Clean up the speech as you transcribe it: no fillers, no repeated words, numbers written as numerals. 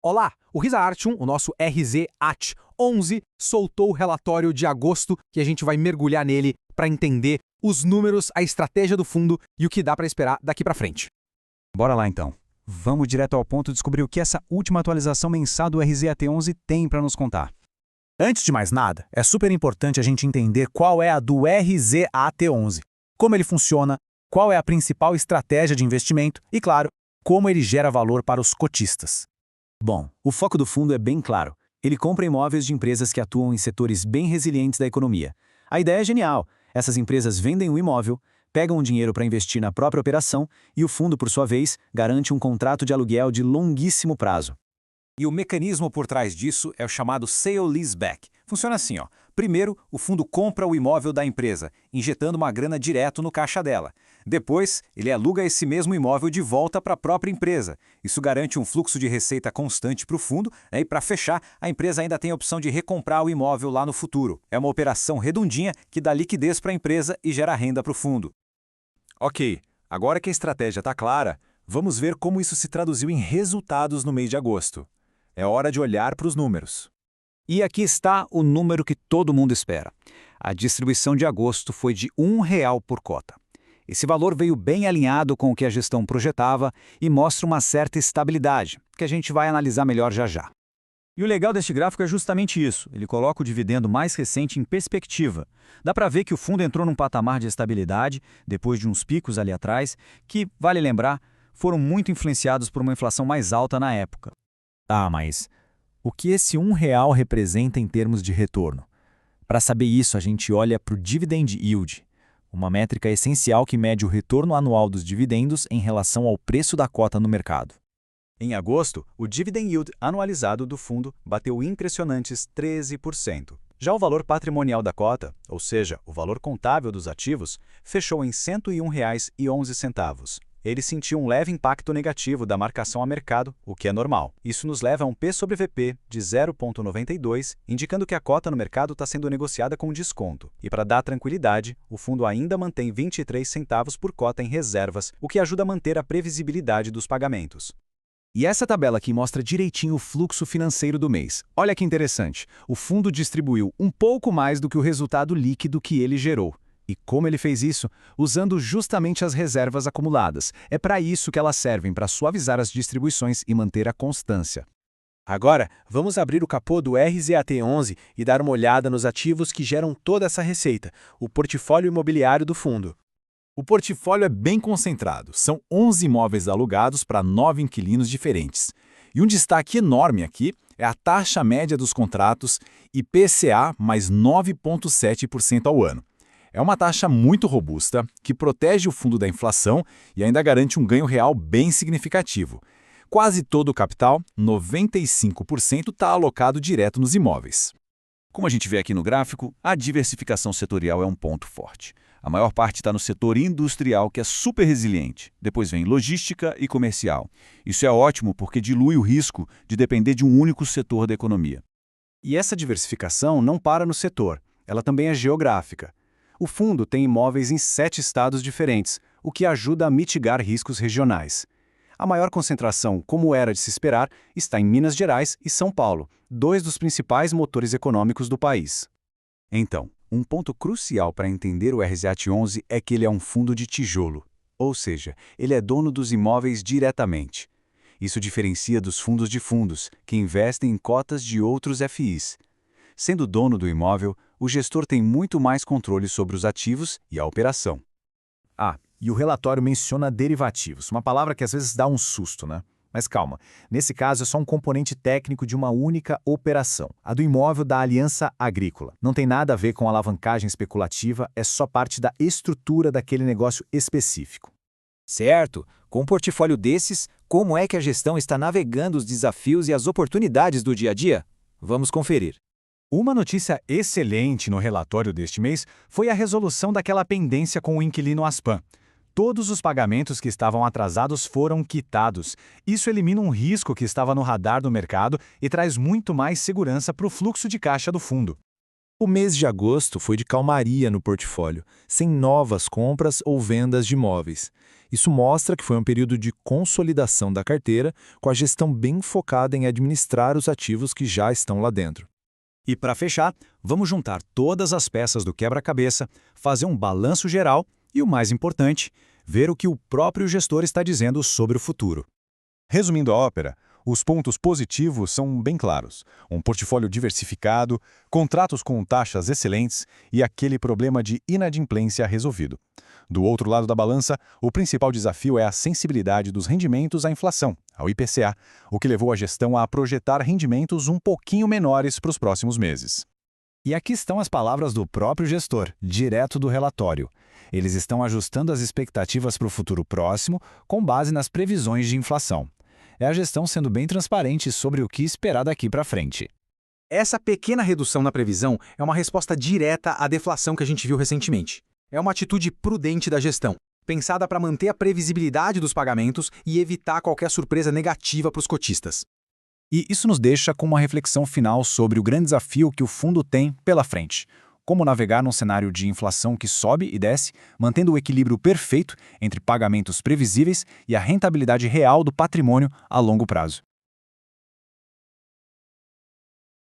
Olá! O Risa Artium, o nosso RZAT11, soltou o relatório de agosto e a gente vai mergulhar nele para entender os números, a estratégia do fundo e o que dá para esperar daqui para frente. Bora lá então. Vamos direto ao ponto descobrir o que essa última atualização mensal do RZAT11 tem para nos contar. Antes de mais nada, é super importante a gente entender qual é a do RZAT11, como ele funciona, qual é a principal estratégia de investimento e, claro, como ele gera valor para os cotistas. Bom, o foco do fundo é bem claro. Ele compra imóveis de empresas que atuam em setores bem resilientes da economia. A ideia é genial. Essas empresas vendem o imóvel, pegam o dinheiro para investir na própria operação e o fundo, por sua vez, garante um contrato de aluguel de longuíssimo prazo. E o mecanismo por trás disso é o chamado sale-leaseback. Funciona assim, ó. Primeiro, o fundo compra o imóvel da empresa, injetando uma grana direto no caixa dela. Depois, ele aluga esse mesmo imóvel de volta para a própria empresa. Isso garante um fluxo de receita constante para o fundo, né? E para fechar, a empresa ainda tem a opção de recomprar o imóvel lá no futuro. É uma operação redondinha que dá liquidez para a empresa e gera renda para o fundo. Ok, agora que a estratégia está clara, vamos ver como isso se traduziu em resultados no mês de agosto. É hora de olhar para os números. E aqui está o número que todo mundo espera. A distribuição de agosto foi de R$ 1 por cota. Esse valor veio bem alinhado com o que a gestão projetava e mostra uma certa estabilidade, que a gente vai analisar melhor já já. E o legal deste gráfico é justamente isso. Ele coloca o dividendo mais recente em perspectiva. Dá para ver que o fundo entrou num patamar de estabilidade, depois de uns picos ali atrás, que, vale lembrar, foram muito influenciados por uma inflação mais alta na época. Tá, mas o que esse R$ 1 representa em termos de retorno? Para saber isso, a gente olha para o Dividend Yield, uma métrica essencial que mede o retorno anual dos dividendos em relação ao preço da cota no mercado. Em agosto, o Dividend Yield anualizado do fundo bateu impressionantes 13%. Já o valor patrimonial da cota, ou seja, o valor contábil dos ativos, fechou em R$ 101,11. Ele sentiu um leve impacto negativo da marcação a mercado, o que é normal. Isso nos leva a um P sobre VP de 0,92, indicando que a cota no mercado está sendo negociada com desconto. E para dar tranquilidade, o fundo ainda mantém 23 centavos por cota em reservas, o que ajuda a manter a previsibilidade dos pagamentos. E essa tabela aqui mostra direitinho o fluxo financeiro do mês. Olha que interessante, o fundo distribuiu um pouco mais do que o resultado líquido que ele gerou. E como ele fez isso? Usando justamente as reservas acumuladas. É para isso que elas servem, para suavizar as distribuições e manter a constância. Agora, vamos abrir o capô do RZAT11 e dar uma olhada nos ativos que geram toda essa receita, o portfólio imobiliário do fundo. O portfólio é bem concentrado. São 11 imóveis alugados para 9 inquilinos diferentes. E um destaque enorme aqui é a taxa média dos contratos IPCA mais 9,7% ao ano. É uma taxa muito robusta, que protege o fundo da inflação e ainda garante um ganho real bem significativo. Quase todo o capital, 95%, está alocado direto nos imóveis. Como a gente vê aqui no gráfico, a diversificação setorial é um ponto forte. A maior parte está no setor industrial, que é super resiliente. Depois vem logística e comercial. Isso é ótimo porque dilui o risco de depender de um único setor da economia. E essa diversificação não para no setor, ela também é geográfica. O fundo tem imóveis em 7 estados diferentes, o que ajuda a mitigar riscos regionais. A maior concentração, como era de se esperar, está em Minas Gerais e São Paulo, 2 dos principais motores econômicos do país. Então, um ponto crucial para entender o RZAT11 é que ele é um fundo de tijolo, ou seja, ele é dono dos imóveis diretamente. Isso diferencia dos fundos, que investem em cotas de outros FIs. Sendo dono do imóvel, o gestor tem muito mais controle sobre os ativos e a operação. E o relatório menciona derivativos, uma palavra que às vezes dá um susto, né? Mas calma, nesse caso é só um componente técnico de uma única operação, a do imóvel da Aliança Agrícola. Não tem nada a ver com alavancagem especulativa, é só parte da estrutura daquele negócio específico. Certo. Com um portfólio desses, como é que a gestão está navegando os desafios e as oportunidades do dia a dia? Vamos conferir. Uma notícia excelente no relatório deste mês foi a resolução daquela pendência com o inquilino Aspan. Todos os pagamentos que estavam atrasados foram quitados. Isso elimina um risco que estava no radar do mercado e traz muito mais segurança para o fluxo de caixa do fundo. O mês de agosto foi de calmaria no portfólio, sem novas compras ou vendas de imóveis. Isso mostra que foi um período de consolidação da carteira, com a gestão bem focada em administrar os ativos que já estão lá dentro. E para fechar, vamos juntar todas as peças do quebra-cabeça, fazer um balanço geral e, o mais importante, ver o que o próprio gestor está dizendo sobre o futuro. Resumindo a ópera, os pontos positivos são bem claros. Um portfólio diversificado, contratos com taxas excelentes e aquele problema de inadimplência resolvido. Do outro lado da balança, o principal desafio é a sensibilidade dos rendimentos à inflação, ao IPCA, o que levou a gestão a projetar rendimentos um pouquinho menores para os próximos meses. E aqui estão as palavras do próprio gestor, direto do relatório. Eles estão ajustando as expectativas para o futuro próximo com base nas previsões de inflação. É a gestão sendo bem transparente sobre o que esperar daqui para frente. Essa pequena redução na previsão é uma resposta direta à deflação que a gente viu recentemente. É uma atitude prudente da gestão, pensada para manter a previsibilidade dos pagamentos e evitar qualquer surpresa negativa para os cotistas. E isso nos deixa com uma reflexão final sobre o grande desafio que o fundo tem pela frente. Como navegar num cenário de inflação que sobe e desce, mantendo o equilíbrio perfeito entre pagamentos previsíveis e a rentabilidade real do patrimônio a longo prazo.